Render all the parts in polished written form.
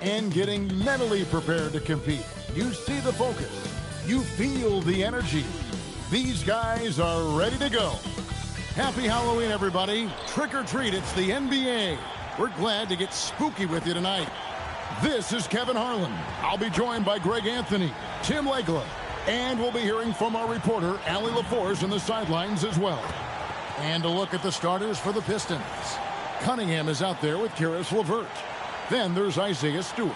and getting mentally prepared to compete. You see the focus. You feel the energy. These guys are ready to go. Happy Halloween, everybody. Trick or treat, it's the NBA. We're glad to get spooky with you tonight. This is Kevin Harlan. I'll be joined by Greg Anthony, Tim Legla, and we'll be hearing from our reporter, Allie LaForce, on the sidelines as well. And a look at the starters for the Pistons. Cunningham is out there with Caris LeVert. Then there's Isaiah Stewart.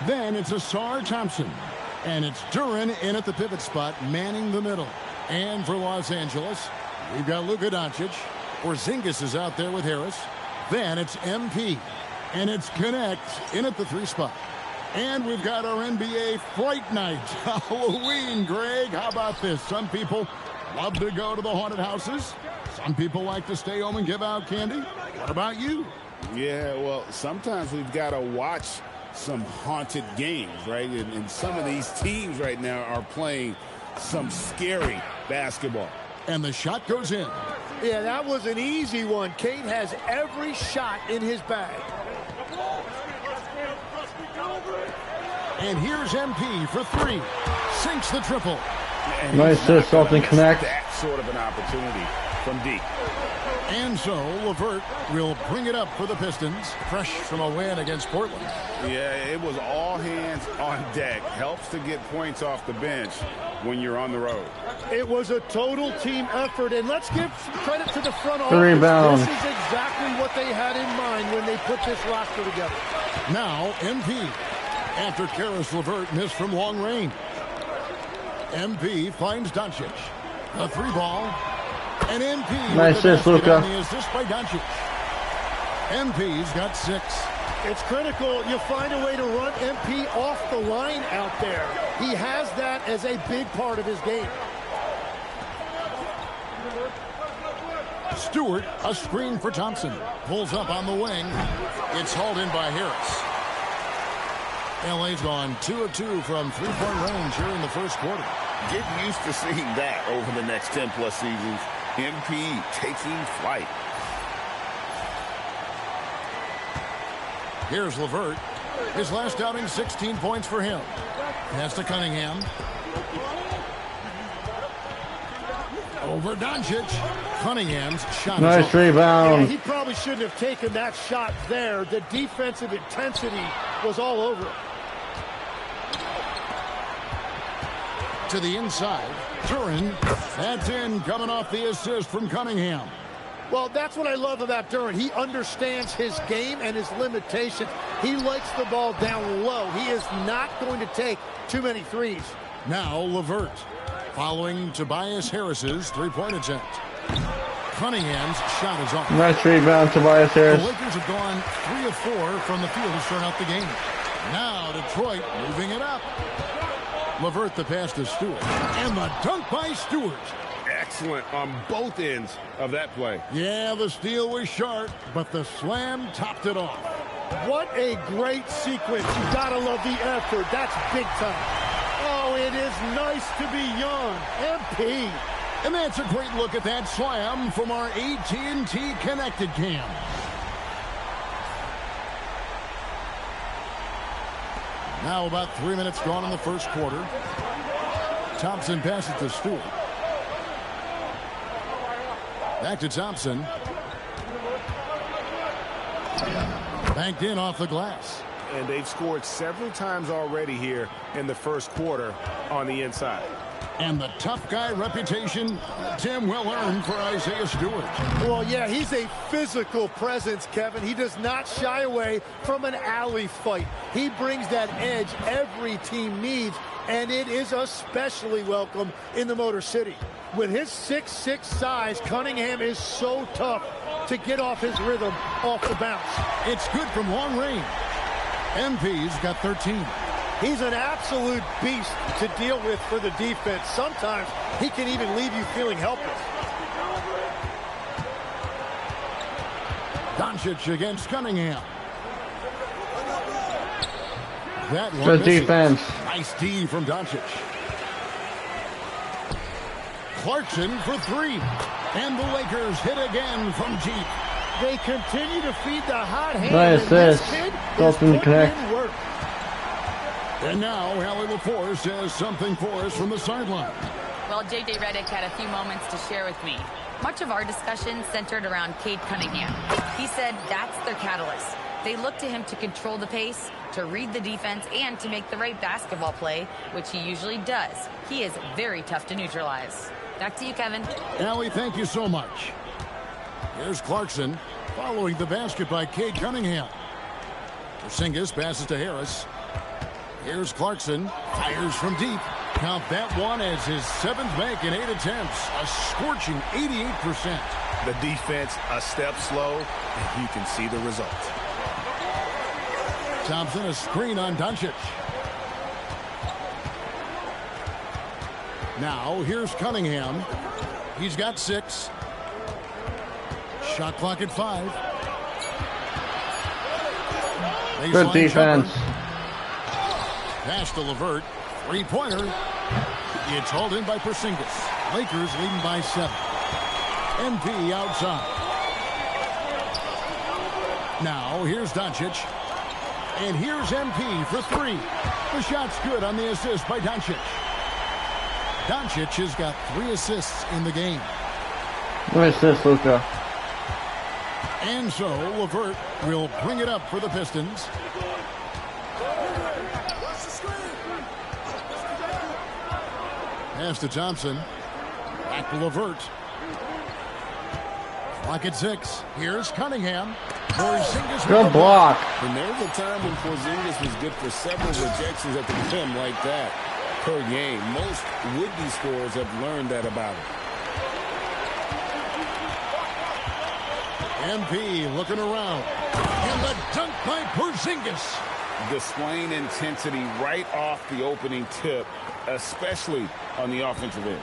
Then it's Asar Thompson. And it's Duren in at the pivot spot, manning the middle. And for Los Angeles, we've got Luka Doncic. Porzingis is out there with Harris. Then it's MP. And it's Connect in at the 3 spot. And we've got our NBA Fright Night. Halloween, Greg. How about this? Some people love to go to the haunted houses. Some people like to stay home and give out candy. What about you? Yeah, well, sometimes we've got to watch some haunted games, right? And some of these teams right now are playing some scary basketball. And the shot goes in. Yeah, that was an easy one. Kate has every shot in his bag. And here's MP for 3. Sinks the triple. And nice assist, Dalton Connect. That sort of an opportunity from deep. And so LeVert will bring it up for the Pistons, fresh from a win against Portland. Yeah, it was all hands on deck. Helps to get points off the bench when you're on the road. It was a total team effort, and let's give some credit to the front office. Rebound. This is exactly what they had in mind when they put this roster together. Now MP, after Caris LeVert missed from long range. MP finds Doncic. The 3 ball. And MP nice assist, Luka. The assist by Doncic. MP's got 6. It's critical you find a way to run MP off the line out there. He has that as a big part of his game. Stewart, a screen for Thompson. Pulls up on the wing. It's hauled in by Harris. LA's gone 2 of 2 from 3-point range here in the first quarter. Get used to seeing that over the next 10-plus seasons. MP taking flight. Here's LeVert. His last outing, 16 points for him. Pass to Cunningham. Over Doncic. Cunningham's shot. Nice rebound. Yeah, he probably shouldn't have taken that shot there. The defensive intensity was all over it. To the inside. Duren. That's in, coming off the assist from Cunningham. Well, that's what I love about Duren. He understands his game and his limitations. He likes the ball down low. He is not going to take too many threes. Now LeVert, following Tobias Harris's 3-point attempt. Cunningham's shot is off. Nice rebound, Tobias Harris. The Lakers have gone 3 of 4 from the field to start out the game. Now Detroit moving it up. LeVert the pass to Stewart. And the dunk by Stewart. Excellent on both ends of that play. Yeah, the steal was sharp, but the slam topped it off. What a great sequence. You gotta love the effort. That's big time. Oh, it is nice to be young. MP. And that's a great look at that slam from our AT&T Connected Cam. Now about 3 minutes gone in the first quarter. Thompson passes to Stewart. Back to Thompson. Banked in off the glass. And they've scored several times already here in the first quarter on the inside. And the tough guy reputation, Tim, well earned for Isaiah Stewart. Well, yeah, he's a physical presence, Kevin. He does not shy away from an alley fight. He brings that edge every team needs, and it is especially welcome in the Motor City. With his 6'6" size, Cunningham is so tough to get off his rhythm off the bounce. It's good from long range. MP's got 13. He's an absolute beast to deal with for the defense. Sometimes he can even leave you feeling helpless. Doncic against Cunningham. That one Good misses. defense. Nice D from Doncic. Clarkson for 3. And the Lakers hit again from deep. They continue to feed the hot hand. Nice assist. Dalton Connect. And now, Allie LaForce has something for us from the sideline. Well, J.J. Redick had a few moments to share with me. Much of our discussion centered around Cade Cunningham. He said that's their catalyst. They look to him to control the pace, to read the defense, and to make the right basketball play, which he usually does. He is very tough to neutralize. Back to you, Kevin. Allie, thank you so much. Here's Clarkson following the basket by Cade Cunningham. Porzingis passes to Harris. Here's Clarkson, fires from deep. Count that one as his 7th make in 8 attempts. A scorching 88%. The defense a step slow, and you can see the result. Thompson, a screen on Doncic. Now, here's Cunningham. He's got 6. Shot clock at 5. Good defense. Pass to LeVert. 3-pointer. It's hauled in by Porzingis. Lakers leading by 7. MP outside. Now, here's Doncic. And here's MP for 3. The shot's good on the assist by Doncic. Doncic has got 3 assists in the game. Nice assist, Luka. And so, LeVert will bring it up for the Pistons. Pass to Thompson. Back to LeVert. Clock at 6. Here's Cunningham. Porzingis. Good block. And there was a time when Porzingis was good for several rejections at the rim like that per game. Most would-be scorers have learned that about him. MP looking around. And the dunk by Porzingis. Displaying intensity right off the opening tip, especially on the offensive end.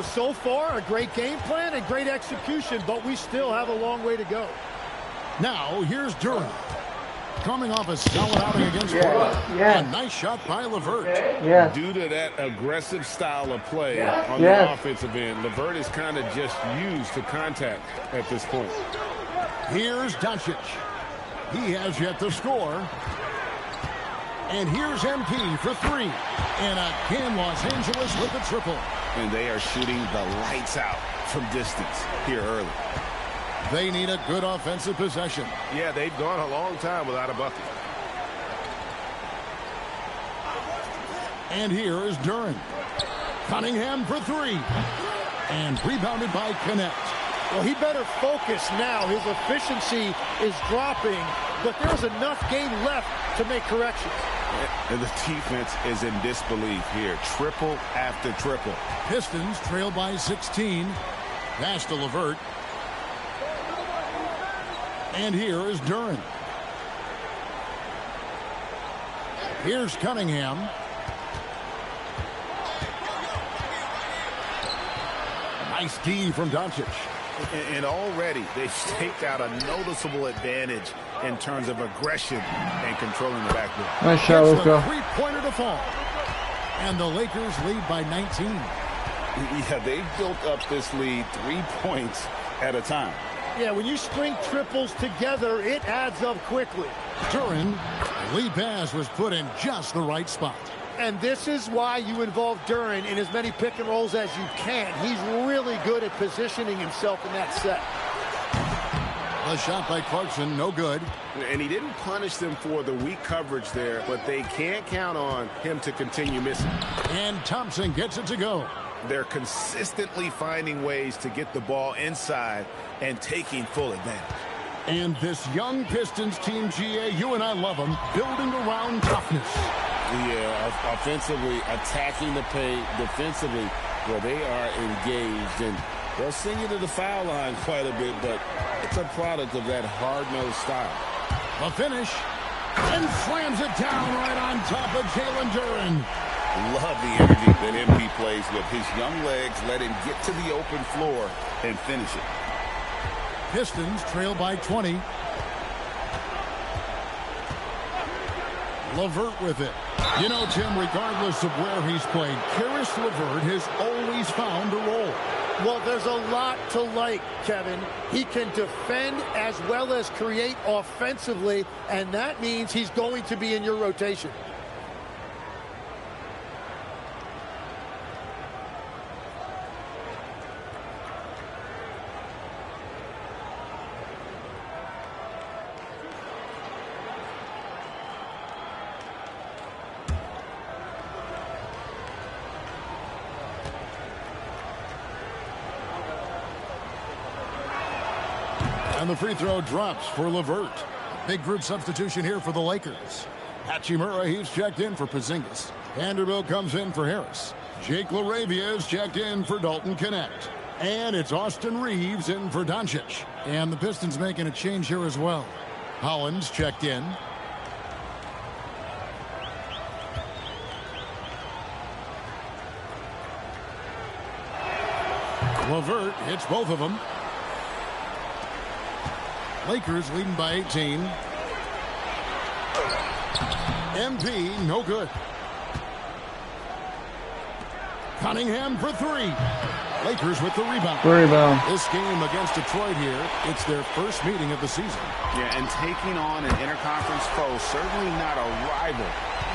So far, a great game plan and great execution, but we still have a long way to go. Now, here's Durham. Coming off a solid outing against Portland. A nice shot by LeVert. Due to that aggressive style of play on the offensive end, LeVert is kind of just used to contact at this point. Here's Doncic. He has yet to score. And here's MP for 3. And again, Los Angeles with the triple. And they are shooting the lights out from distance here early. They need a good offensive possession. Yeah, they've gone a long time without a bucket. And here is Duren. Cunningham for 3. And rebounded by Connect. Well, he better focus now. His efficiency is dropping, but there's enough game left to make corrections. And the defense is in disbelief here. Triple after triple. Pistons trail by 16. Pass to LeVert. And here is Duren. Here's Cunningham. Nice D from Doncic. And already they've staked out a noticeable advantage in terms of aggression and controlling the backboard. Nice shot, Luka. 3-pointer to fall. And the Lakers lead by 19. Yeah, they've built up this lead 3 points at a time. Yeah, when you string triples together, it adds up quickly. Duren, the lead pass was put in just the right spot. And this is why you involve Duren in as many pick and rolls as you can. He's really good at positioning himself in that set. The shot by Clarkson, no good. And he didn't punish them for the weak coverage there, but they can't count on him to continue missing. And Thompson gets it to go. They're consistently finding ways to get the ball inside and taking full advantage. And this young Pistons team, GA, you and I love them, building around toughness. Yeah, offensively, attacking the paint, defensively, where they are engaged. And they'll send you to the foul line quite a bit, but it's a product of that hard-nosed style. The finish, and slams it down right on top of Jalen Duren. Love the energy that MP plays with. His young legs let him get to the open floor and finish it. Pistons trail by 20. LeVert with it. You know, Tim, regardless of where he's played, Karis LeVert has always found a role. Well, there's a lot to like, Kevin. He can defend as well as create offensively, and that means he's going to be in your rotation. And the free throw drops for LeVert. Big group substitution here for the Lakers. Hachimura, he's checked in for Porzingis. Vanderbilt comes in for Harris. Jake LaRavia is checked in for Dalton Connect. And it's Austin Reeves in for Doncic. And the Pistons making a change here as well. Hollins checked in. LeVert hits both of them. Lakers leading by 18. MP, no good. Cunningham for three. Lakers with the rebound. This game against Detroit here, it's their first meeting of the season. Yeah, and taking on an interconference foe, certainly not a rival.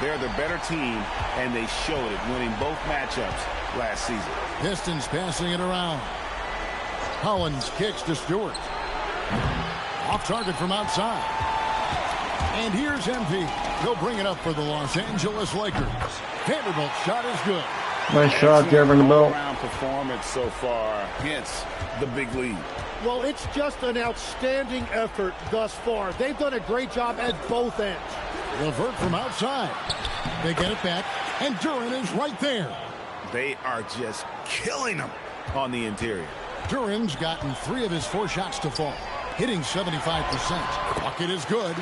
They're the better team, and they showed it, winning both matchups last season. Pistons passing it around. Hollins kicks to Stewart. Off target from outside. And here's MP. He'll bring it up for the Los Angeles Lakers. Vanderbilt's shot is good. Nice shot, Vanderbilt. All-around performance so far, hence the big lead. Well, it's just an outstanding effort thus far. They've done a great job at both ends. LeVert from outside. They get it back, and Duren is right there. They are just killing them on the interior. Duren's gotten 3 of his 4 shots to fall, hitting 75%. Bucket is good.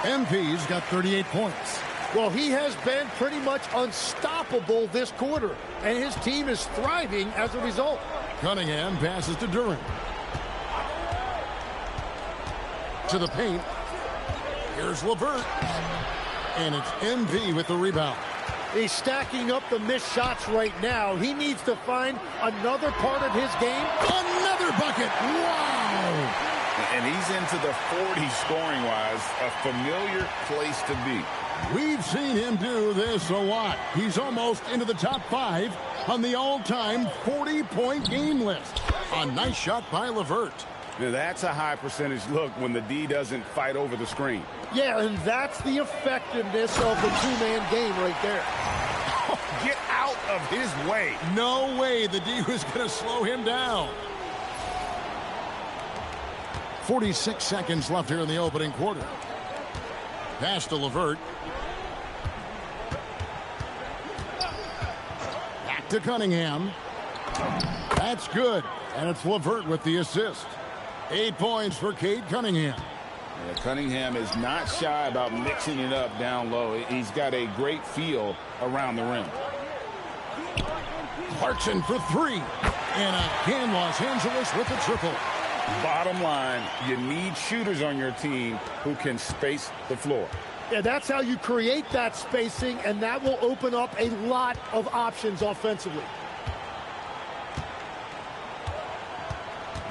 MP's got 38 points. Well, he has been pretty much unstoppable this quarter, and his team is thriving as a result. Cunningham passes to Duren. To the paint. Here's LeVert. And it's MP with the rebound. He's stacking up the missed shots right now. He needs to find another part of his game. Another bucket. Wow. And he's into the 40s scoring-wise, a familiar place to be. We've seen him do this a lot. He's almost into the top 5 on the all-time 40-point game list. A nice shot by LeVert. Now that's a high percentage look when the D doesn't fight over the screen. Yeah, and that's the effectiveness of the two-man game right there. Oh, get out of his way. No way the D was going to slow him down. 46 seconds left here in the opening quarter. Pass to LeVert. Back to Cunningham. That's good. And it's LeVert with the assist. 8 points for Cade Cunningham. Yeah, Cunningham is not shy about mixing it up down low. He's got a great feel around the rim. Clarkson for 3. And again, Los Angeles with a triple. Bottom line, you need shooters on your team who can space the floor. Yeah, that's how you create that spacing, and that will open up a lot of options offensively.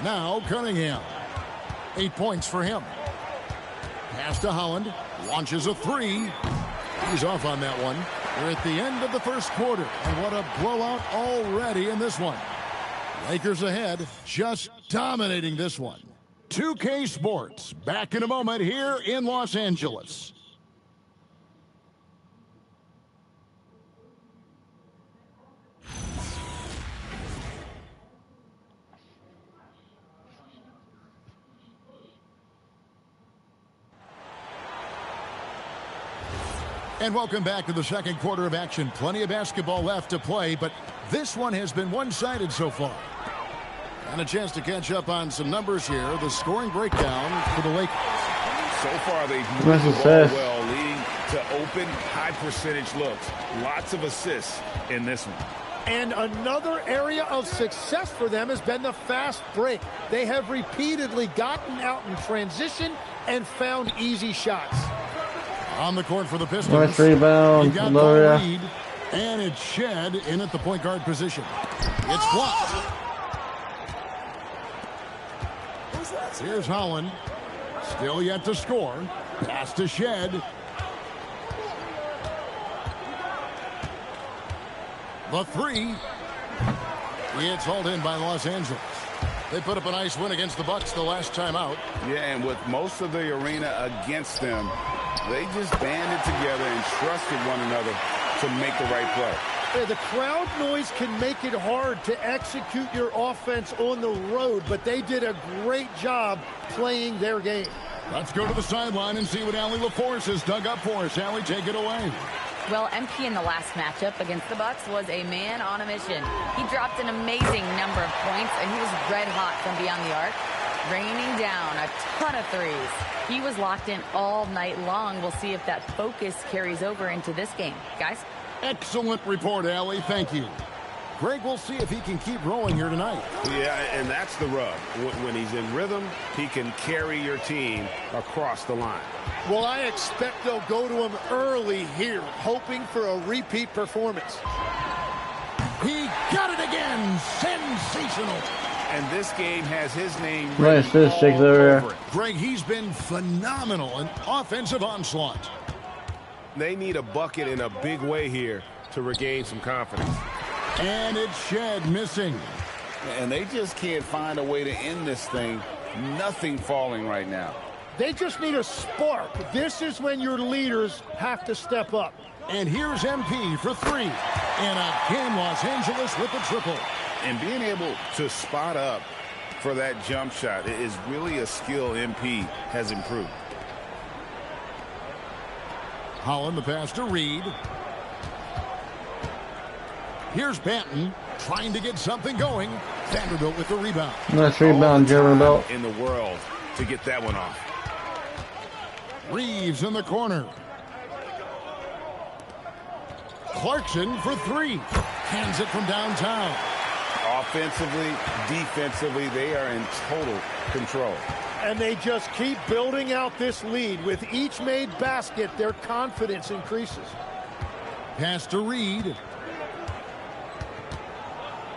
Now Cunningham. 8 points for him. Pass to Holland. Launches a 3. He's off on that one. We're at the end of the first quarter. And what a blowout already in this one. Lakers ahead, just dominating this one. 2K Sports, back in a moment here in Los Angeles. And welcome back to the second quarter of action. Plenty of basketball left to play, but this one has been one-sided so far. And a chance to catch up on some numbers here. The scoring breakdown for the Lakers. So far, they've moved the ball well, leading to open, high-percentage looks. Lots of assists in this one. And another area of success for them has been the fast break. They have repeatedly gotten out in transition and found easy shots. On the court for the Pistons. Nice rebound. He got the lead, and it's Shed in at the point guard position. It's blocked. Here's Holland. Still yet to score. Pass to Shed. The 3. It's hauled in by Los Angeles. They put up a nice win against the Bucks the last time out. Yeah, and with most of the arena against them, they just banded together and trusted one another to make the right play. Yeah, the crowd noise can make it hard to execute your offense on the road, but they did a great job playing their game. Let's go to the sideline and see what Allie LaForce has dug up for us. Allie, take it away. Well, MP in the last matchup against the Bucks was a man on a mission. He dropped an amazing number of points, and he was red hot from beyond the arc, raining down a ton of threes. He was locked in all night long. We'll see if that focus carries over into this game. Guys? Excellent report, Allie. Thank you. Greg, we'll see if he can keep rolling here tonight. Yeah, and that's the rub. When he's in rhythm, he can carry your team across the line. Well, I expect they'll go to him early here, hoping for a repeat performance. He got it again. Sensational. And this game has his name Nice, this takes it over. Greg, he's been phenomenal in offensive onslaught. They need a bucket in a big way here to regain some confidence. And it's Shed missing. And they just can't find a way to end this thing. Nothing falling right now. They just need a spark. This is when your leaders have to step up. And here's MP for three. And again, Los Angeles with the triple. And being able to spot up for that jump shot is really a skill MP has improved. Holland, the pass to Reed. Here's Banton trying to get something going. Vanderbilt with the rebound. Nice rebound, Vanderbilt. In the world to get that one off. Reeves in the corner. Clarkson for three. Hands it from downtown. Offensively, defensively, they are in total control. And they just keep building out this lead. With each made basket, their confidence increases. Pass to Reed.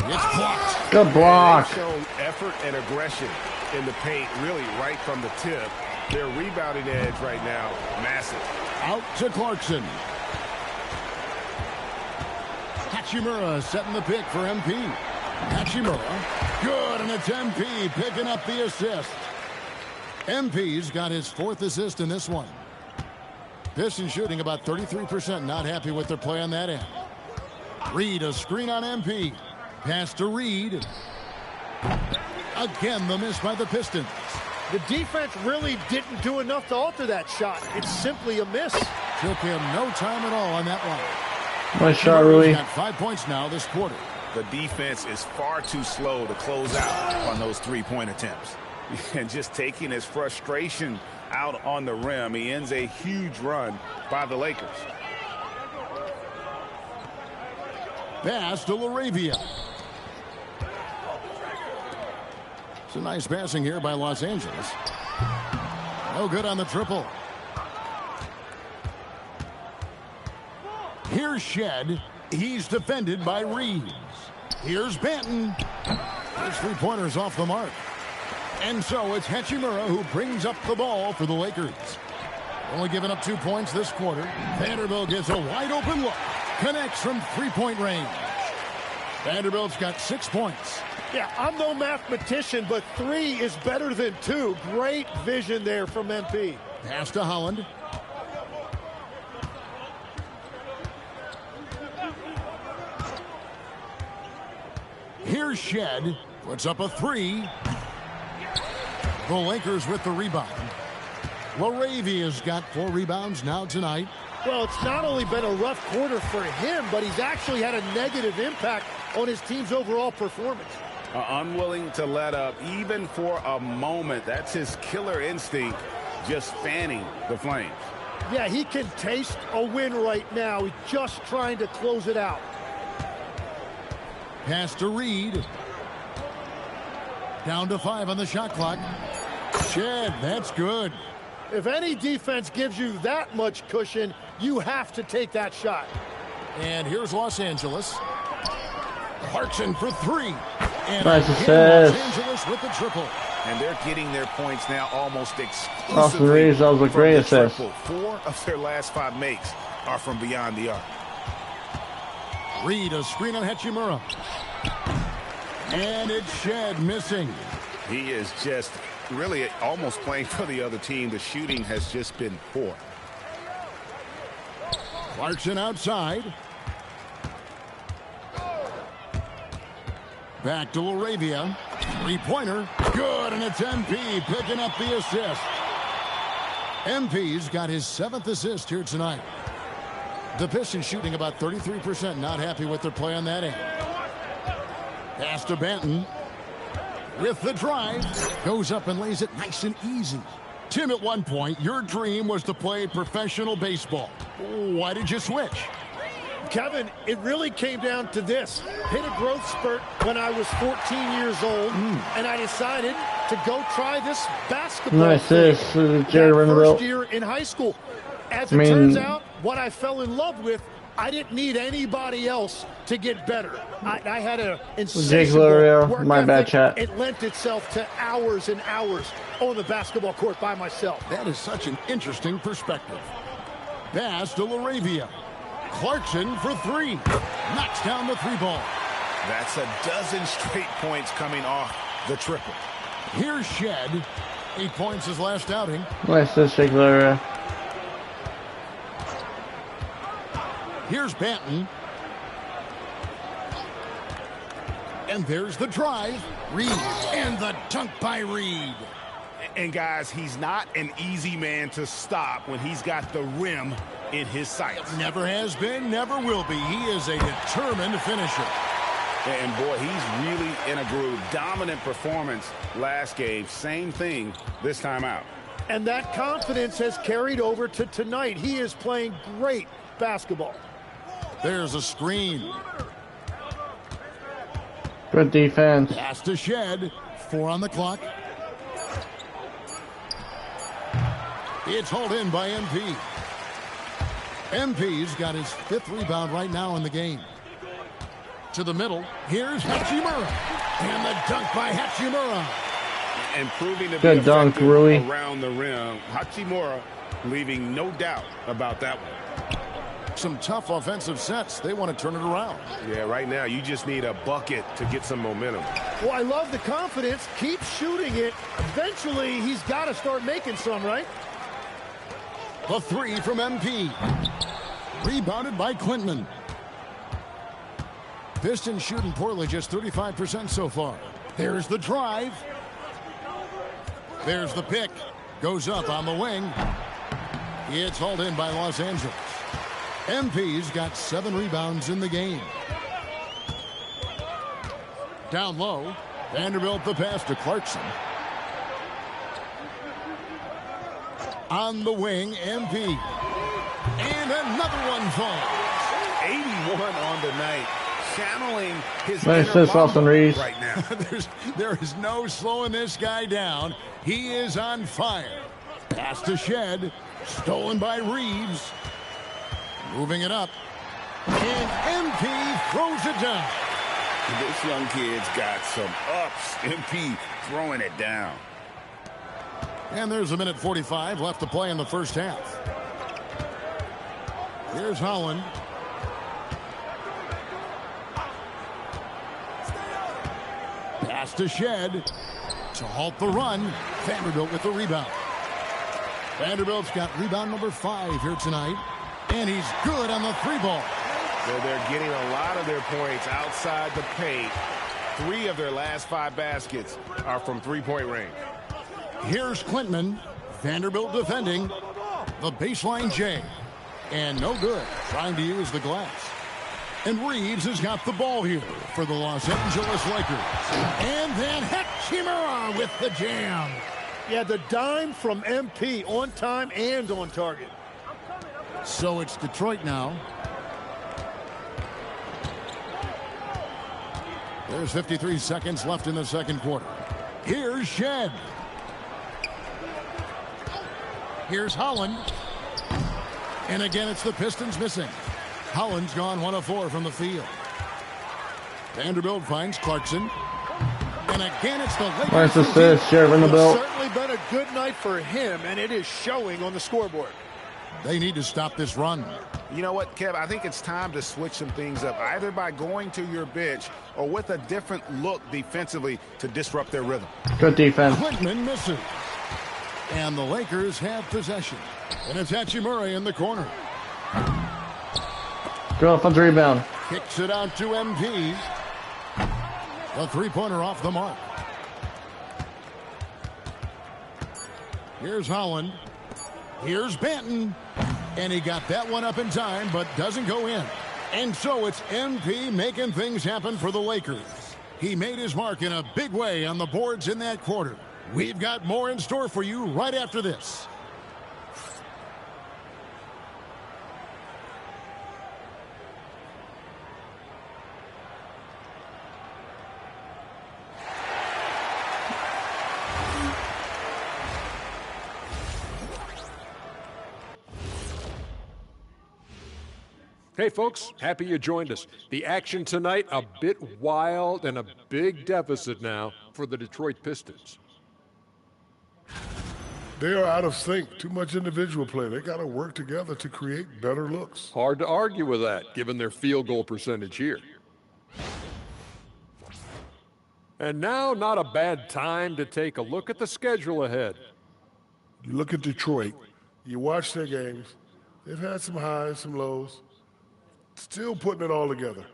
It's blocked. Good block. They show effort and aggression in the paint, really right from the tip. Their rebounding edge right now, massive. Out to Clarkson. Hachimura setting the pick for MP. Hachimura. Good, and it's MP picking up the assist. MP's got his fourth assist in this one. Pistons shooting about 33%. Not happy with their play on that end. Reed, a screen on MP. Pass to Reed. Again, the miss by the Pistons. The defense really didn't do enough to alter that shot. It's simply a miss. Took him no time at all on that one. Nice shot, Rui. He's got 5 points now this quarter. The defense is far too slow to close out on those three-point attempts. And just taking his frustration out on the rim, he ends a huge run by the Lakers. Pass to LaRavia. It's a nice passing here by Los Angeles. No good on the triple. Here's Shed. He's defended by Reeves. Here's Banton. His three-pointer's off the mark. And so it's Hachimura who brings up the ball for the Lakers. Only giving up 2 points this quarter. Vanderbilt gets a wide-open look. Connects from three-point range. Vanderbilt's got 6 points. Yeah, I'm no mathematician, but 3 is better than 2. Great vision there from MP. Pass to Holland. Here's Shed. Puts up a 3. The Lakers with the rebound. LaRavia's got 4 rebounds now tonight. Well, it's not only been a rough quarter for him, but he's actually had a negative impact on his team's overall performance. Unwilling to let up even for a moment. That's his killer instinct, just fanning the flames. Yeah, he can taste a win right now. He's just trying to close it out. Pass to Reed. Down to 5 on the shot clock. Shed, that's good. If any defense gives you that much cushion, you have to take that shot. And here's Los Angeles. Clarkson for 3. And Nice again, Los assist. Angeles with the triple. And they're getting their points now almost exclusively Off the Reeves, that was a from great the assist. triple. 4 of their last 5 makes are from beyond the arc. Reed, a screen on Hachimura. And it's Shed missing. He is just really almost playing for the other team. The shooting has just been poor. Clarkson outside. Back to Laravia. Three-pointer. Good, and it's MP picking up the assist. MP's got his 7th assist here tonight. The Pistons shooting about 33%. Not happy with their play on that end. Pass to Banton. With the drive. Goes up and lays it nice and easy. Tim, at one point, your dream was to play professional baseball. Why did you switch? Kevin, it really came down to this. Hit a growth spurt when I was 14 years old, and I decided to go try this basketball. Nice assist, Jerry First year in high school. As it turns out, what I fell in love with, I didn't need anybody else to get better. I had a insatiable work my bad ethic. chat. It lent itself to hours and hours on the basketball court by myself. That is such an interesting perspective. Pass to Laravia. Clarkson for three. Knocks down the three ball. That's a dozen straight points coming off the triple. Here's Shed. 8 points his last outing. Nice assist, Jake Laravia. Here's Banton. And there's the drive. Reed. And the dunk by Reed. And guys, he's not an easy man to stop when he's got the rim in his sights. Never has been, never will be. He is a determined finisher. And boy, he's really in a groove. Dominant performance last game. Same thing this time out. And that confidence has carried over to tonight. He is playing great basketball. There's a screen. Good defense. Pass to Shed. 4 on the clock. It's hauled in by MP. MP's got his 5th rebound right now in the game. To the middle. Here's Hachimura. And the dunk by Hachimura. And proving to Good be dunk, effective Rui. around the rim. Hachimura leaving no doubt about that one. Some tough offensive sets. They want to turn it around. Yeah, right now you just need a bucket to get some momentum. Well, I love the confidence. Keep shooting it. Eventually, he's got to start making some, right? The three from MP. Rebounded by Quintman. Pistons shooting poorly, just 35% so far. There's the drive. There's the pick. Goes up on the wing. It's hauled in by Los Angeles. MP's got 7 rebounds in the game. Down low. Vanderbilt the pass to Clarkson. On the wing, MP. And another one falls. 81 on the night. Channeling his Nice inner assist, Austin Mamba Reeves. right now. There is no slowing this guy down. He is on fire. Pass to Shed. Stolen by Reeves. Moving it up. And MP throws it down. This young kid's got some ups. MP throwing it down. And there's 1:45 left to play in the first half. Here's Holland. Pass to Shed to halt the run. Vanderbilt with the rebound. Vanderbilt's got rebound number 5 here tonight. And he's good on the 3 ball. So they're getting a lot of their points outside the paint. 3 of their last 5 baskets are from 3-point range. Here's Quintman. Vanderbilt defending. The baseline J. And no good. Trying to use the glass. And Reeves has got the ball here for the Los Angeles Lakers. And then Hachimura with the jam. Yeah, the dime from MP on time and on target. So it's Detroit now. There's 53 seconds left in the second quarter. Here's Shed. Here's Holland. And again, it's the Pistons missing. Holland's gone 1 of 4 from the field. Vanderbilt finds Clarkson. And again, it's the Lakers. Nice assist, Jerry Vanderbilt. It's certainly been a good night for him, and it is showing on the scoreboard. They need to stop this run. You know what, Kev? I think it's time to switch some things up, either by going to your bench or with a different look defensively to disrupt their rhythm. Good defense. Quintman misses. And the Lakers have possession. And it's Hachimura in the corner. Good offensive rebound. Kicks it out to MP. The three-pointer off the mark. Here's Holland. Here's Benton. And he got that one up in time, but doesn't go in. And so it's MP making things happen for the Lakers. He made his mark in a big way on the boards in that quarter. We've got more in store for you right after this. Hey, folks, happy you joined us. The action tonight, a bit wild and a big deficit now for the Detroit Pistons. They are out of sync. Too much individual play. They got to work together to create better looks. Hard to argue with that, given their field goal percentage here. And now, not a bad time to take a look at the schedule ahead. You look at Detroit, you watch their games. They've had some highs, some lows. Still putting it all together.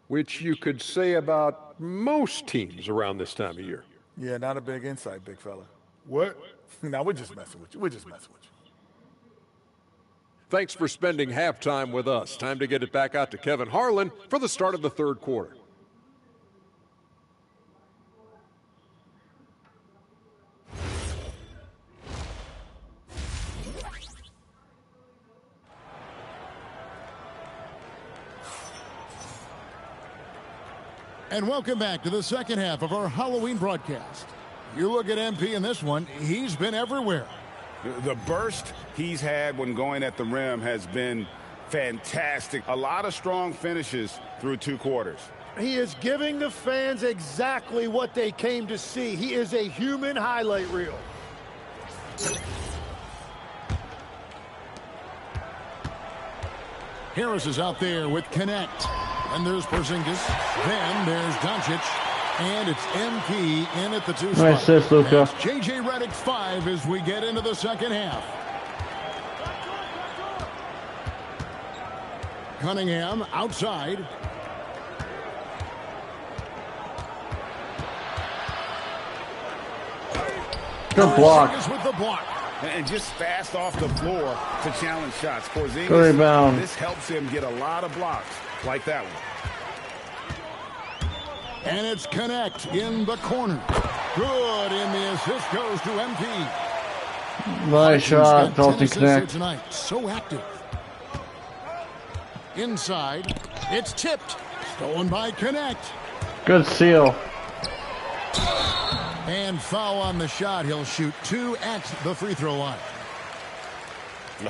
Which you could say about most teams around this time of year. Yeah, not a big insight, big fella. What? No, we're just messing with you. We're just messing with you. Thanks for spending halftime with us. Time to get it back out to Kevin Harlan for the start of the third quarter. And welcome back to the second half of our Halloween broadcast. You look at MP in this one, he's been everywhere. The burst he's had when going at the rim has been fantastic. A lot of strong finishes through two quarters. He is giving the fans exactly what they came to see. He is a human highlight reel. Harris is out there with Connect. And there's Porzingis. Then there's Doncic. And it's MP in at the two spot. Nice assist, Luka. J.J. Redick 5 as we get into the second half. Cunningham outside. Good block. Porzingis with the block. And just fast off the floor to challenge shots. Porzingis, Good rebound. this helps him get a lot of blocks like that one. And it's Connect in the corner. Good, and the assist goes to MP. Nice shot, Dalton Connect. Tonight. So active. Inside, it's tipped. Stolen by Connect. Good seal. And foul on the shot. He'll shoot 2 at the free throw line.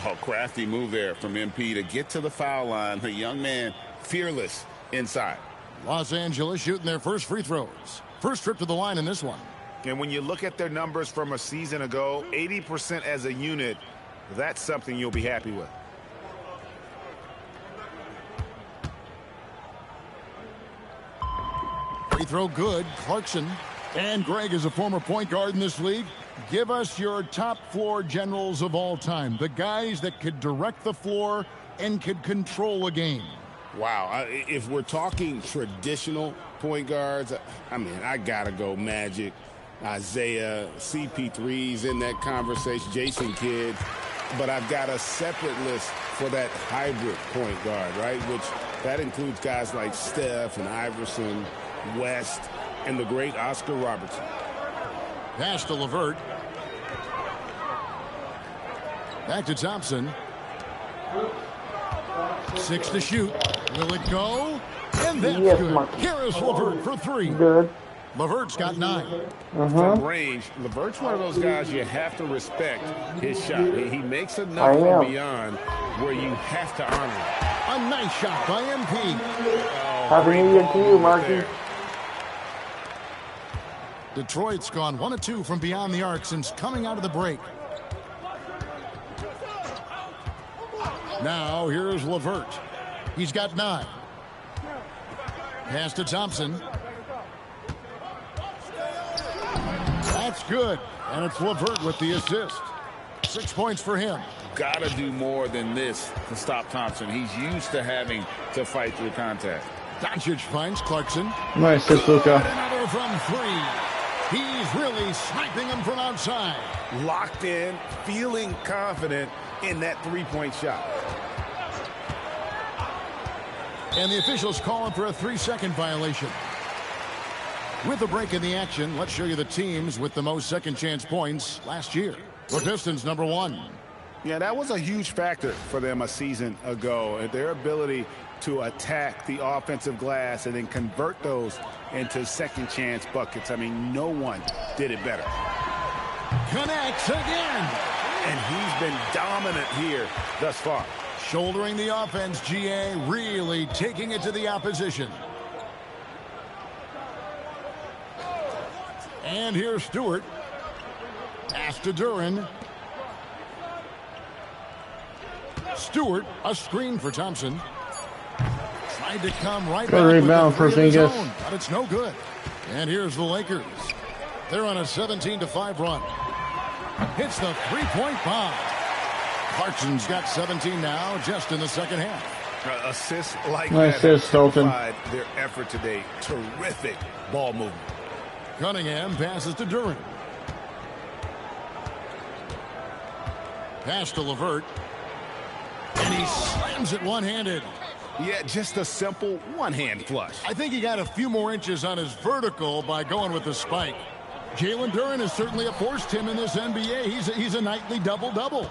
Oh, crafty move there from MP to get to the foul line. The young man, fearless inside. Los Angeles shooting their first free throws. First trip to the line in this one. And when you look at their numbers from a season ago, 80% as a unit, that's something you'll be happy with. Free throw good. Clarkson. And Greg is a former point guard in this league. Give us your top floor generals of all time. The guys that could direct the floor and could control a game. Wow. If we're talking traditional point guards, I mean, I got to go Magic, Isaiah, CP3's in that conversation, Jason Kidd. But I've got a separate list for that hybrid point guard, right? Which that includes guys like Steph and Iverson, West, and the great Oscar Robertson. Pass to LeVert. Back to Thompson. 6 to shoot. Will it go? And that's Yes, good. Mark. Here is LeVert for 3. Good. LeVert's got 9. From range, LeVert's one of those guys you have to respect his shot. He makes I enough am. from beyond where you have to honor it. A nice shot by MP. Happy New Year to you, Marky. Detroit's gone 1 of 2 from beyond the arc since coming out of the break. Now here's LeVert. He's got 9. Pass to Thompson. That's good. And it's LeVert with the assist. 6 points for him. Got to do more than this to stop Thompson. He's used to having to fight through contact. Doncic finds Clarkson. Nice hit, Luka. Another from three. He's really sniping him from outside. Locked in, feeling confident in that three-point shot. And the officials calling for a 3-second violation. With a break in the action, let's show you the teams with the most second chance points last year. The Pistons, number 1. Yeah, that was a huge factor for them a season ago. Their ability to attack the offensive glass and then convert those into second chance buckets. I mean, no one did it better. Connects again. And he's been dominant here thus far. Shouldering the offense, GA, really taking it to the opposition. And here's Stewart. Pass to Duran. Stewart, a screen for Thompson. Tried to come right back rebound for Zingas, but it's no good. And here's the Lakers. They're on a 17-5 run. Hits the three-point bomb. Clarkson's got 17 now, just in the second half. Assists like nice that assist, Dalton. Their effort today. Terrific ball movement. Cunningham passes to Duran. Pass to LeVert. And he slams it one-handed. Yeah, just a simple one-hand flush. I think he got a few more inches on his vertical by going with the spike. Jalen Duran is certainly a force, Tim, in this NBA. He's a nightly double-double.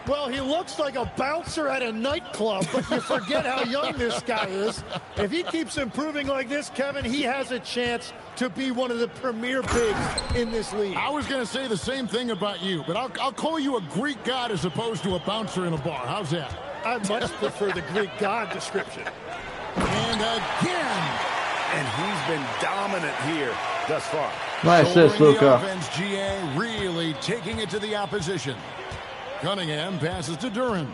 Well, he looks like a bouncer at a nightclub, but you forget how young this guy is. If he keeps improving like this, Kevin, he has a chance to be one of the premier bigs in this league. I was going to say the same thing about you, but I'll call you a Greek god as opposed to a bouncer in a bar. How's that? I much prefer the Greek god description. And again. And he's been dominant here thus far. Nice assist, Luka. Offense, GA really taking it to the opposition. Cunningham passes to Duran.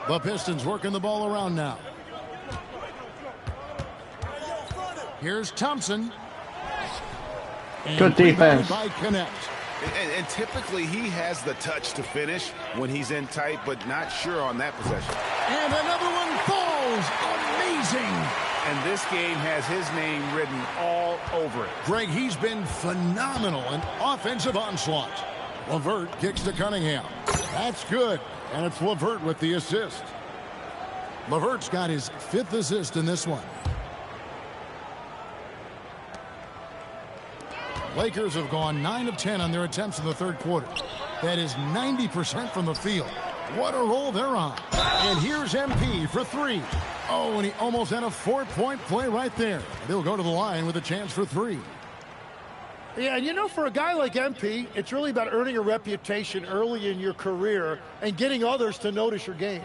The Pistons working the ball around now. Here's Thompson. And good defense. By Connect. And typically he has the touch to finish when he's in tight, but not sure on that possession. And another one falls. Amazing. And this game has his name written all over it. Greg, he's been phenomenal. An offensive onslaught. LeVert kicks to Cunningham. That's good. And it's LeVert with the assist. LeVert's got his 5th assist in this one. Lakers have gone 9 of 10 on their attempts in the third quarter. That is 90% from the field. What a roll they're on. And here's MP for 3. Oh, and he almost had a 4-point play right there. They'll go to the line with a chance for 3. Yeah, and you know, for a guy like MP, it's really about earning a reputation early in your career and getting others to notice your game.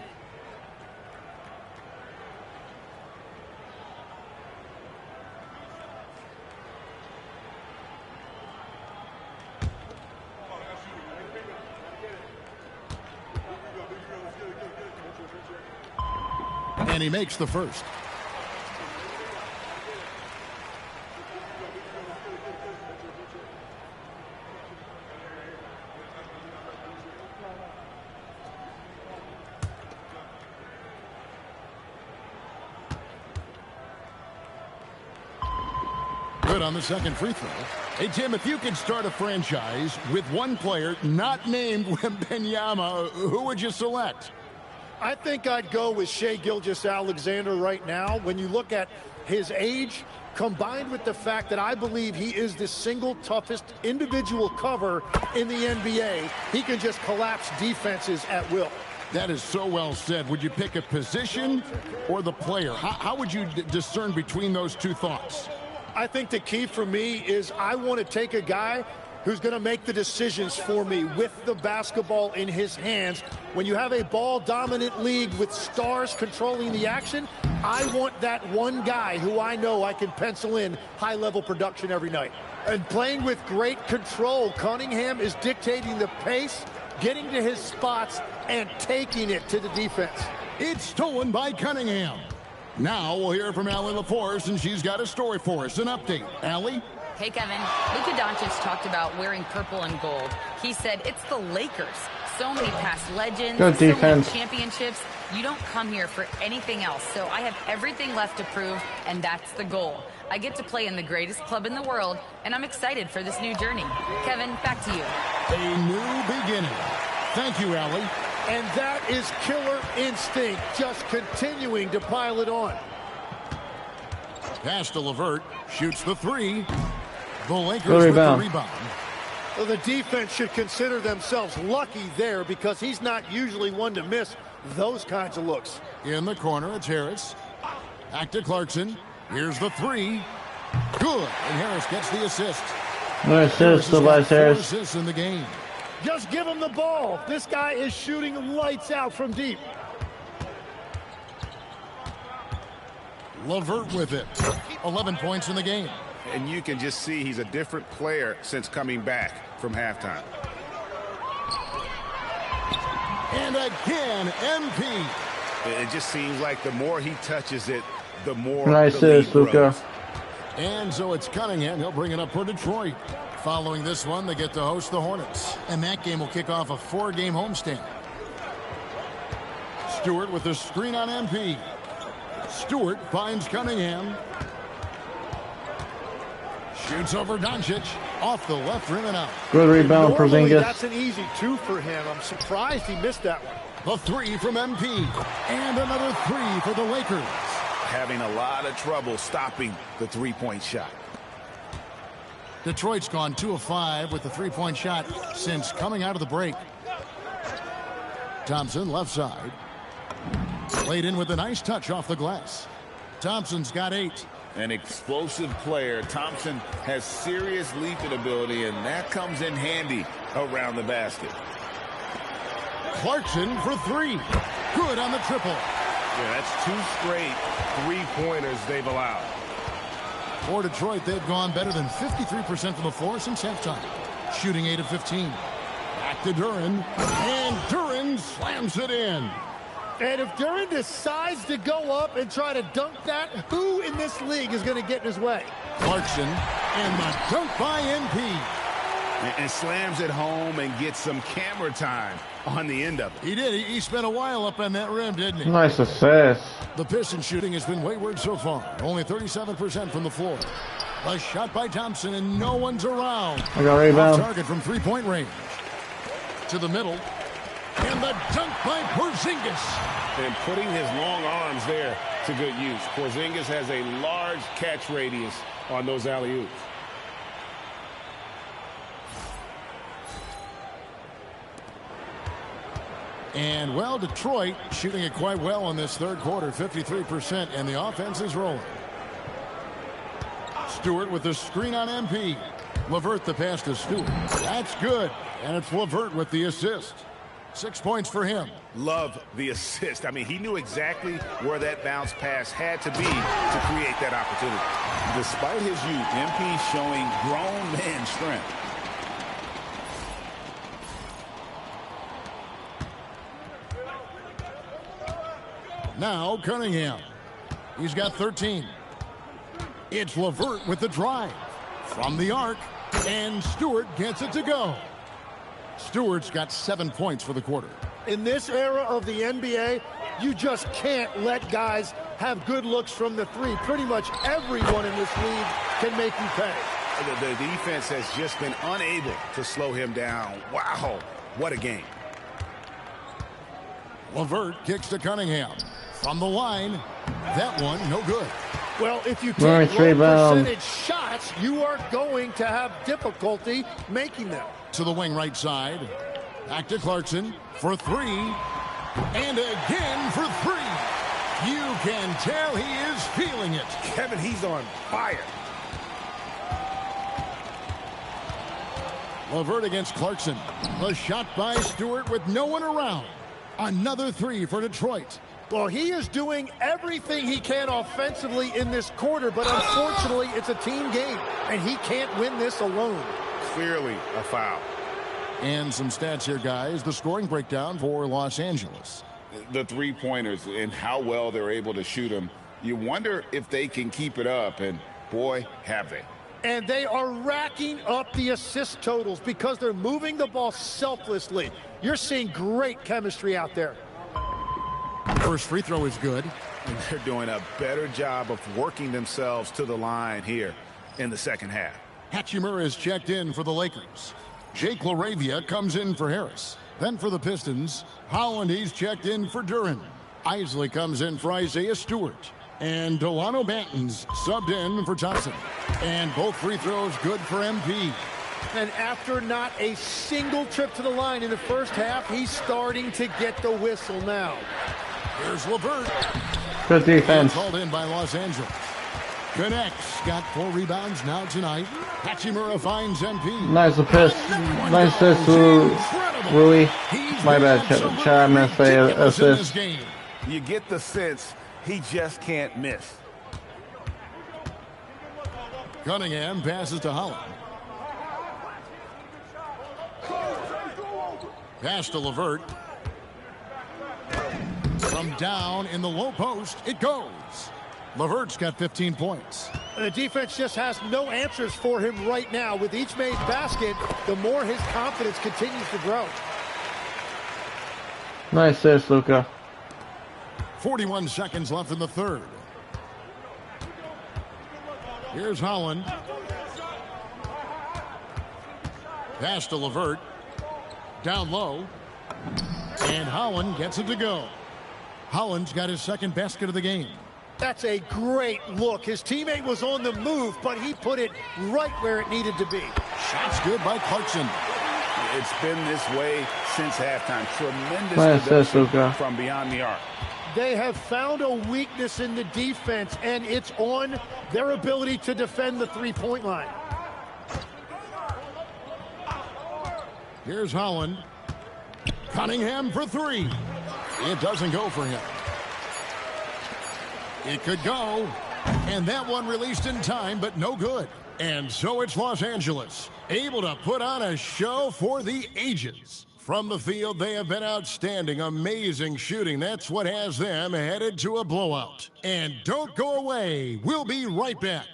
And he makes the first. Good on the second free throw. Hey, Tim, if you could start a franchise with one player not named Wembanyama, who would you select? I think I'd go with Shai Gilgeous-Alexander right now. When you look at his age, combined with the fact that I believe he is the single toughest individual cover in the NBA, he can just collapse defenses at will. That is so well said. Would you pick a position or the player? How would you discern between those two thoughts? I think the key for me is I want to take a guy who's going to make the decisions for me with the basketball in his hands. When you have a ball-dominant league with stars controlling the action, I want that one guy who I know I can pencil in high-level production every night. And playing with great control, Cunningham is dictating the pace, getting to his spots, and taking it to the defense. It's stolen by Cunningham. Now we'll hear from Allie LaForce, and she's got a story for us. An update. Allie? Hey, Kevin. Luka Doncic talked about wearing purple and gold. He said it's the Lakers. so many past legends, Good so many defense. championships. You don't come here for anything else, so I have everything left to prove, and that's the goal. I get to play in the greatest club in the world, and I'm excited for this new journey. Kevin, back to you. A new beginning. Thank you, Allie. And that is killer instinct, just continuing to pile it on. Pass to LeVert, shoots the three. The Lakers Good with the rebound. rebound. Well, the defense should consider themselves lucky there because he's not usually one to miss those kinds of looks. In the corner, it's Harris. Back to Clarkson. Here's the three. Good. And Harris gets the assist. Nice Harris assist, has got Tobias 4 Harris. assists in the game. Just give him the ball. This guy is shooting lights out from deep. LeVert with it. 11 points in the game. And you can just see he's a different player since coming back from halftime. And again, MP. It just seems like the more he touches it, the more Nice the lead assist, Luka. grows. And so it's Cunningham. He'll bring it up for Detroit. Following this one, they get to host the Hornets. And that game will kick off a 4-game homestand. Stewart with the screen on MP. Stewart finds Cunningham. Shoots over Doncic. Off the left rim and out. Good rebound, Normally, Porzingis. that's an easy 2 for him. I'm surprised he missed that one. The 3 from MP. And another 3 for the Lakers. Having a lot of trouble stopping the three-point shot. Detroit's gone 2 of 5 with the 3-point shot since coming out of the break. Thompson, left side. Played in with a nice touch off the glass. Thompson's got 8. An explosive player. Thompson has serious leaping ability, and that comes in handy around the basket. Clarkson for 3. Good on the triple. Yeah, that's 2 straight three-pointers they've allowed. For Detroit, they've gone better than 53% from the floor since halftime. Shooting 8 of 15. Back to Duren. And Duren slams it in. And if Duren decides to go up and try to dunk that, who in this league is going to get in his way? Clarkson and the dunk by MP. And slams it home and gets some camera time on the end of it. He did. He spent a while up on that rim, didn't he? Nice assist. The Pistons shooting has been wayward so far. Only 37% from the floor. A shot by Thompson, and no one's around. I got a rebound. Off target from 3-point range. To the middle. And the dunk by Porzingis. And putting his long arms there to good use. Porzingis has a large catch radius on those alley-oops. And, well, Detroit shooting it quite well in this third quarter, 53%, and the offense is rolling. Stewart with the screen on MP. LeVert the pass to Stewart. That's good. And it's LeVert with the assist. 6 points for him. Love the assist. I mean, he knew exactly where that bounce pass had to be to create that opportunity. Despite his youth, MP showing grown man strength. Now Cunningham. He's got 13. It's LeVert with the drive. From the arc. And Stewart gets it to go. Stewart's got 7 points for the quarter. In this era of the NBA, you just can't let guys have good looks from the 3. Pretty much everyone in this league can make you pay. The defense has just been unable to slow him down. Wow, what a game. LeVert kicks to Cunningham. From the line, that one no good. Well, if you Nice take low rebound. percentage shots, you are going to have difficulty making them. To the wing right side. Back to Clarkson for 3. And again for 3. You can tell he is feeling it. Kevin, he's on fire. LeVert against Clarkson. A shot by Stewart with no one around. Another 3 for Detroit. Well, he is doing everything he can offensively in this quarter, but unfortunately, it's a team game, and he can't win this alone. Clearly a foul. And some stats here, guys. The scoring breakdown for Los Angeles. The three-pointers and how well they're able to shoot them. You wonder if they can keep it up, and boy, have they. And they are racking up the assist totals because they're moving the ball selflessly. You're seeing great chemistry out there. First free throw is good. And they're doing a better job of working themselves to the line here in the second half. Hachimura is checked in for the Lakers. Jake LaRavia comes in for Harris. Then for the Pistons, Holland, he's checked in for Duran. Isley comes in for Isaiah Stewart. And Delano Banton's subbed in for Thompson. And both free throws good for MP. And after not a single trip to the line in the first half, he's starting to get the whistle now. Here's LeVert. Good defense. Called in by Los Angeles. Connects. Got 4 rebounds now tonight. Hachimura finds MP. Nice assist. Nice assist to Rui. My bad, Chad. I meant to say assist. You get the sense he just can't miss. Cunningham passes to Holland. Pass to LeVert. From down in the low post, it goes. LeVert's got 15 points. The defense just has no answers for him right now. With each made basket, the more his confidence continues to grow. Nice assist, Luka. 41 seconds left in the third. Here's Holland. Pass to LeVert. Down low. And Holland gets it to go. Holland's got his second basket of the game. That's a great look. His teammate was on the move, but he put it right where it needed to be. Shot's good by Clarkson. It's been this way since halftime. Tremendous production from beyond the arc. They have found a weakness in the defense, and it's on their ability to defend the three-point line. Here's Holland. Cunningham for 3. It doesn't go for him. It could go. And that one released in time, but no good. And so it's Los Angeles, able to put on a show for the ages. From the field, they have been outstanding, amazing shooting. That's what has them headed to a blowout. And don't go away. We'll be right back.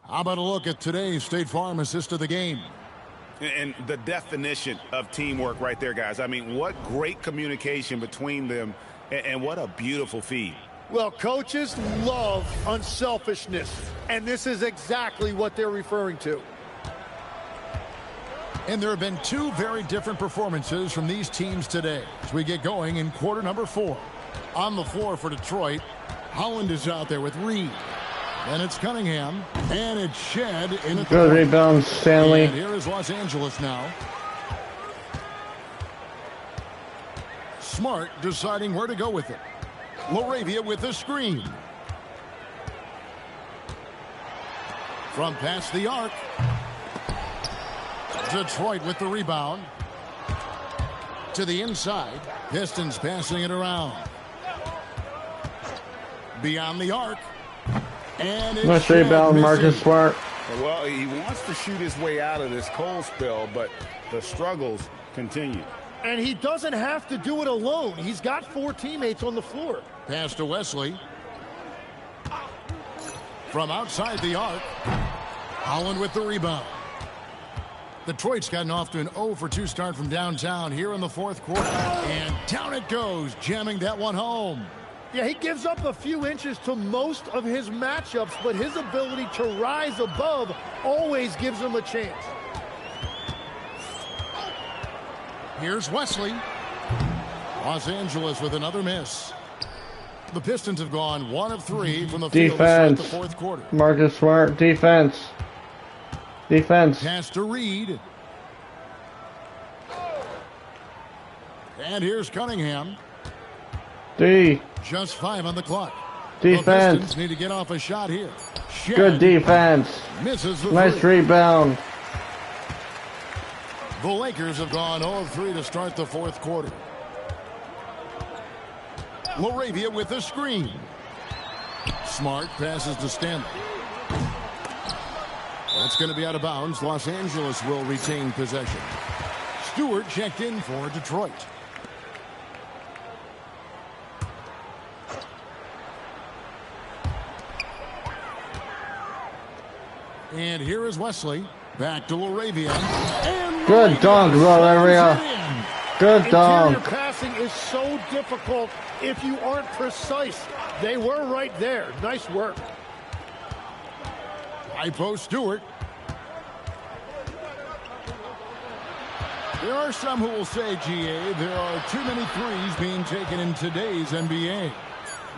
How about a look at today's State Farm assist of the game? And the definition of teamwork right there, guys. I mean, what great communication between them, and what a beautiful feed. Well, coaches love unselfishness, and this is exactly what they're referring to. And there have been 2 very different performances from these teams today as we get going in quarter number 4. On the floor for Detroit, Holland is out there with Reed. And it's Cunningham, and it's Shed in it. Good rebound, Stanley. And here is Los Angeles now. Smart deciding where to go with it. LaRavia with the screen. From past the arc. Detroit with the rebound. To the inside. Pistons passing it around. Beyond the arc. And it's nice rebound, Marcus Smart. Well, he wants to shoot his way out of this cold spell, but the struggles continue. And he doesn't have to do it alone. He's got 4 teammates on the floor. Pass to Wesley. From outside the arc. Holland with the rebound. Detroit's gotten off to an 0 for 2 start from downtown here in the fourth quarter. And down it goes, jamming that one home. Yeah, he gives up a few inches to most of his matchups, but his ability to rise above always gives him a chance. Here's Wesley. Los Angeles with another miss. The Pistons have gone 1 of 3 from the field to start the fourth quarter. Marcus Smart, defense. Defense. Pass to Reed. And here's Cunningham. D. Just 5 on the clock. Defense. The Pistons need to get off a shot here. Shed good defense. Misses the nice 3. rebound. The Lakers have gone 0 of 3 to start the fourth quarter. LaRavia with the screen. Smart passes to Stanley. That's going to be out of bounds. Los Angeles will retain possession. Stewart checked in for Detroit. And here is Wesley. Back to Laravia. Good dunk, Laravia. Good dunk. Interior passing is so difficult if you aren't precise. They were right there. Nice work. High post Stewart. There are some who will say, GA, there are too many threes being taken in today's NBA.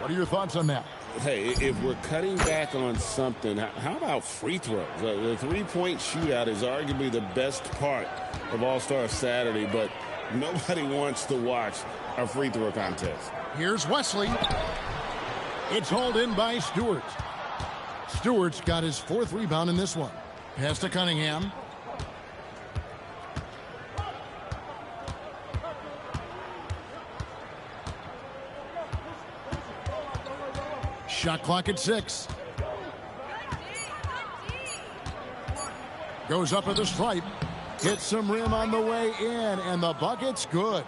What are your thoughts on that? Hey, if we're cutting back on something, how about free throws? The three-point shootout is arguably the best part of All-Star Saturday, but nobody wants to watch a free throw contest. Here's Wesley. It's hauled in by Stewart. Stewart's got his 4th rebound in this one. Pass to Cunningham. Shot clock at 6. Goes up at the stripe. Hits some rim on the way in, and the bucket's good.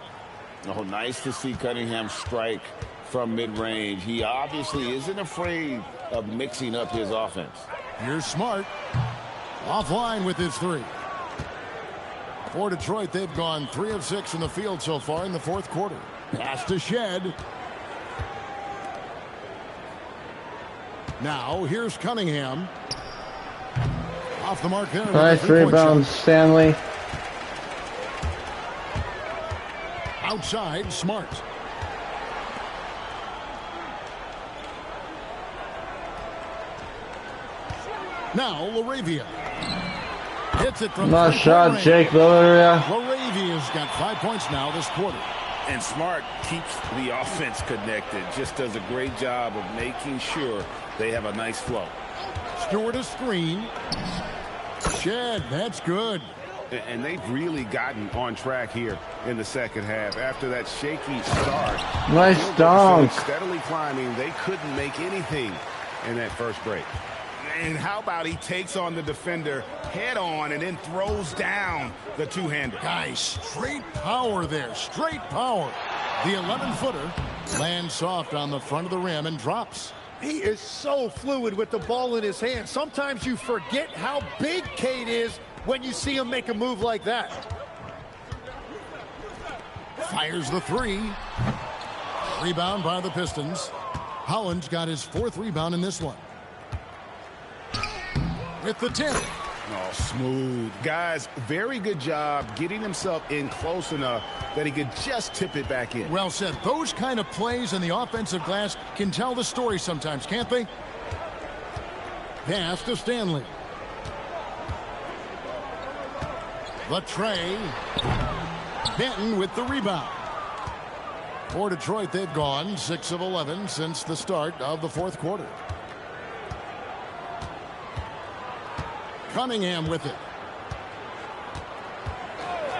Oh, nice to see Cunningham strike from mid-range. He obviously isn't afraid of mixing up his offense. Here's Smart. Offline with his 3. For Detroit, they've gone 3 of 6 in the field so far in the 4th quarter. Pass to Shed. Now, here's Cunningham. Off the mark there. Nice rebound, Stanley. Outside, Smart. Now, Laravia. Hits it from nice shot, Jake Laravia. Laravia's got 5 points now this quarter. And Smart keeps the offense connected. Just does a great job of making sure they have a nice flow. Stewart a screen. Shed, that's good. And they've really gotten on track here in the second half. After that shaky start, nice dunk. Steadily climbing, they couldn't make anything in that first break. And how about he takes on the defender head on and then throws down the two-hander. Guys, straight power there. Straight power. The 11-footer lands soft on the front of the rim and drops. He is so fluid with the ball in his hand. Sometimes you forget how big Cade is when you see him make a move like that. Fires the 3. Rebound by the Pistons. Holland's got his 4th rebound in this one. With the 10. Oh, smooth. Guys, very good job getting himself in close enough that he could just tip it back in. Well said. Those kind of plays in the offensive glass can tell the story sometimes, can't they? Pass to Stanley. The tray. Benton with the rebound. For Detroit, they've gone 6 of 11 since the start of the 4th quarter. Cunningham with it.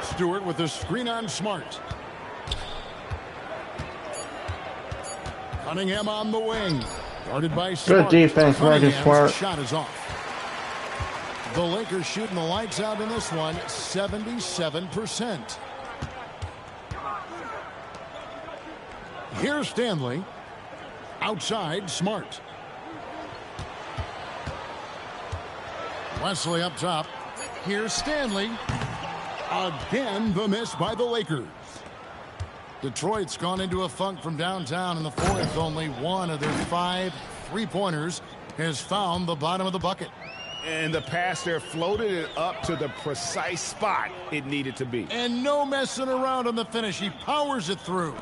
Stewart with the screen on Smart. Cunningham on the wing. Guarded by Smart. Good defense, Marcus Smart. Shot is off. The Lakers shooting the lights out in this one, 77%. Here's Stanley. Outside, Smart. Wesley up top. Here's Stanley. Again, the miss by the Lakers. Detroit's gone into a funk from downtown in the 4th. Only one of their 5 3-pointers has found the bottom of the bucket. And the pass there floated it up to the precise spot it needed to be. And no messing around on the finish. He powers it through.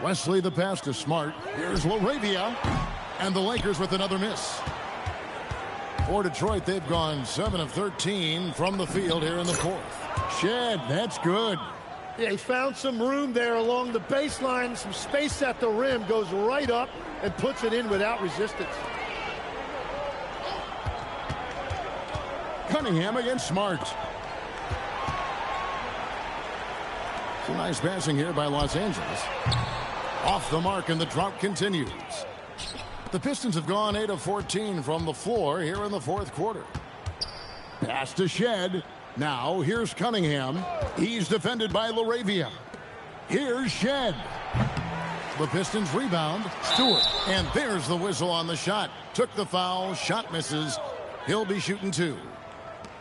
Wesley the pass to Smart. Here's Laravia. And the Lakers with another miss. For Detroit, they've gone 7 of 13 from the field here in the 4th. Shed, that's good. Yeah, he found some room there along the baseline, some space at the rim, goes right up and puts it in without resistance. Cunningham against Smart. Some nice passing here by Los Angeles. Off the mark, and the drought continues. The Pistons have gone 8 of 14 from the floor here in the fourth quarter. Pass to Shed. Now here's Cunningham. He's defended by LaRavia. Here's Shed. The Pistons rebound. Stewart. And there's the whistle on the shot. Took the foul. Shot misses. He'll be shooting 2.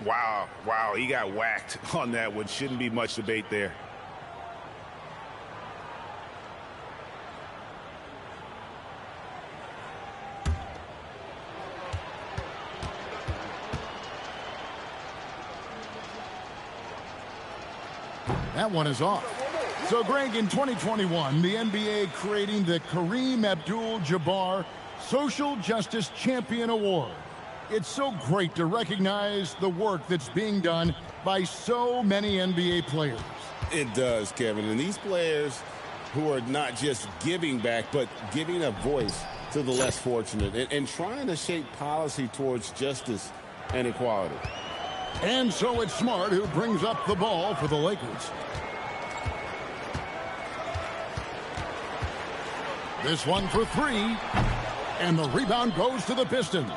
Wow. He got whacked on that one. Shouldn't be much debate there. That one is off. So, Greg, in 2021, the NBA creating the Kareem Abdul-Jabbar Social Justice Champion Award. It's so great to recognize the work that's being done by so many NBA players. It does, Kevin. And these players who are not just giving back, but giving a voice to the less fortunate and trying to shape policy towards justice and equality. And so it's Smart who brings up the ball for the Lakers. This one for 3. And the rebound goes to the Pistons.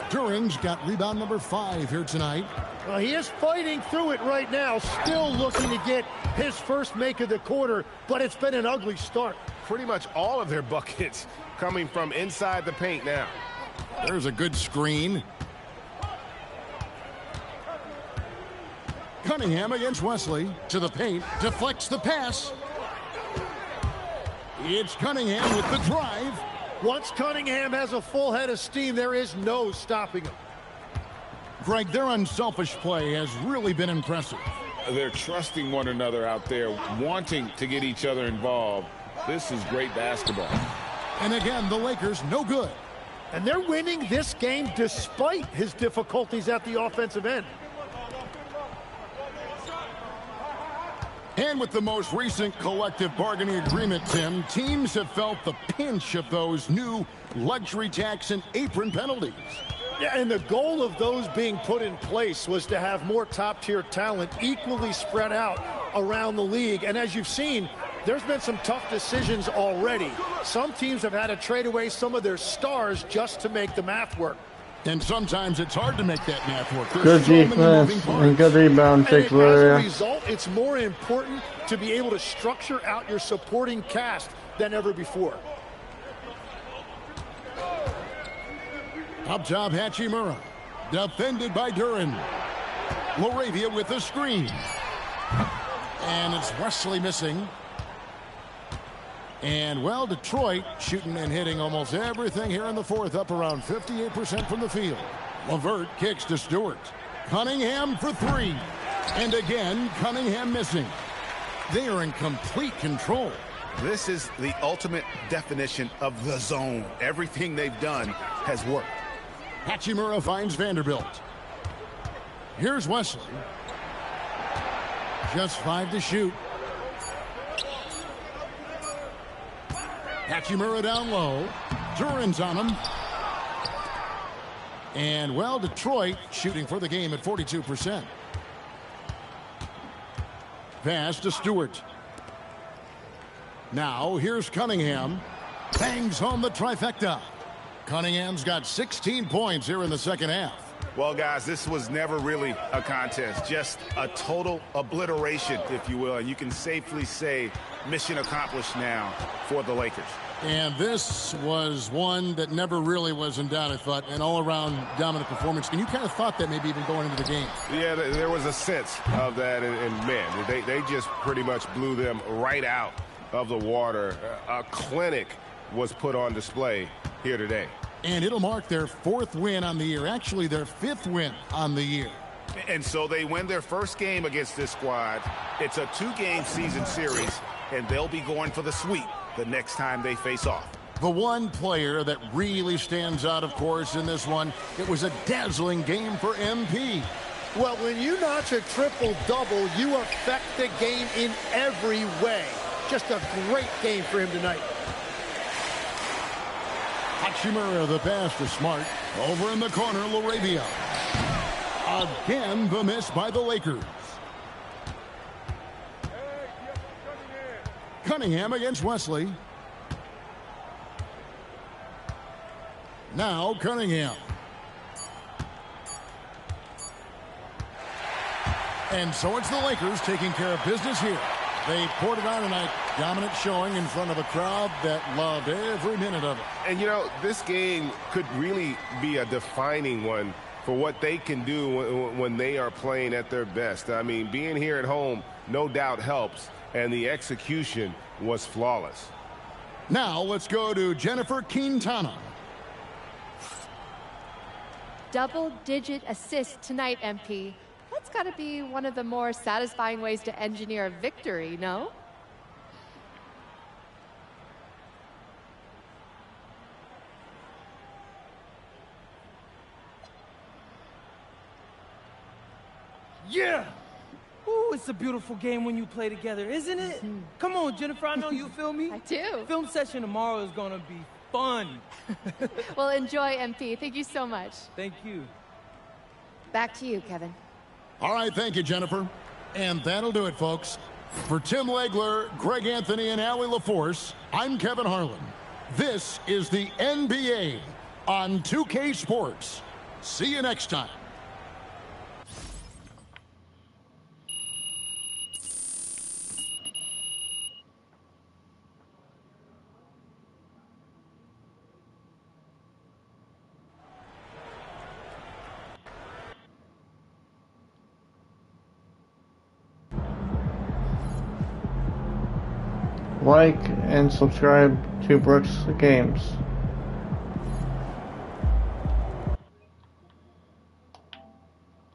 During's got rebound number 5 here tonight. Well, he is fighting through it right now, still looking to get his first make of the quarter, but it's been an ugly start. Pretty much all of their buckets coming from inside the paint now. There's a good screen. Cunningham against Wesley. To the paint. Deflects the pass. It's Cunningham with the drive. Once Cunningham has a full head of steam, there is no stopping him. Greg, their unselfish play has really been impressive. They're trusting one another out there, wanting to get each other involved. This is great basketball. And again, the Lakers no good. And they're winning this game despite his difficulties at the offensive end. And with the most recent collective bargaining agreement, Tim, teams have felt the pinch of those new luxury tax and apron penalties. Yeah, and the goal of those being put in place was to have more top-tier talent equally spread out around the league. And as you've seen, there's been some tough decisions already. Some teams have had to trade away some of their stars just to make the math work. And sometimes it's hard to make that math work. Good defense and good rebound takes As a area. result, it's more important to be able to structure out your supporting cast than ever before. Up top, Hachimura. Defended by Duran. LaRavia with the screen. And it's Wesley missing. And, well, Detroit shooting and hitting almost everything here in the fourth, up around 58% from the field. LeVert kicks to Stewart. Cunningham for 3. And again, Cunningham missing. They are in complete control. This is the ultimate definition of the zone. Everything they've done has worked. Hachimura finds Vanderbilt. Here's Wesley. Just 5 to shoot. Hachimura down low. Duran's on him. And, well, Detroit shooting for the game at 42%. Pass to Stewart. Now, here's Cunningham. Bangs home the trifecta. Cunningham's got 16 points here in the second half. Well, guys, this was never really a contest. Just a total obliteration, if you will. And you can safely say mission accomplished now for the Lakers. And this was one that never really was in doubt, I thought, an all-around dominant performance. And you kind of thought that maybe even going into the game. Yeah, there was a sense of that. And man, they just pretty much blew them right out of the water. A clinic was put on display here today. And it'll mark their 4th win on the year. Actually, their 5th win on the year. And so they win their first game against this squad. It's a 2-game season series, and they'll be going for the sweep the next time they face off. The one player that really stands out, of course, in this one, it was a dazzling game for MP. Well, when you notch a triple-double, you affect the game in every way. Just a great game for him tonight. Hachimura, the pass to Smart. Over in the corner, LaRavia. Again, the miss by the Lakers. Cunningham against Wesley. Now Cunningham. And so it's the Lakers taking care of business here. They poured it on tonight. Dominant showing in front of a crowd that loved every minute of it. And, you know, this game could really be a defining one for what they can do when they are playing at their best. I mean, being here at home no doubt helps, and the execution was flawless. Now let's go to Jennifer Quintana. Double-digit assists tonight, MP. That's got to be one of the more satisfying ways to engineer a victory, no? Yeah! Ooh, it's a beautiful game when you play together, isn't it? Come on, Jennifer, I know you feel me. I do. Film session tomorrow is going to be fun. Well, enjoy, MP. Thank you so much. Thank you. Back to you, Kevin. All right, thank you, Jennifer. And that'll do it, folks. For Tim Legler, Greg Anthony, and Allie LaForce, I'm Kevin Harlan. This is the NBA on 2K Sports. See you next time. Like and subscribe to Brooks Games.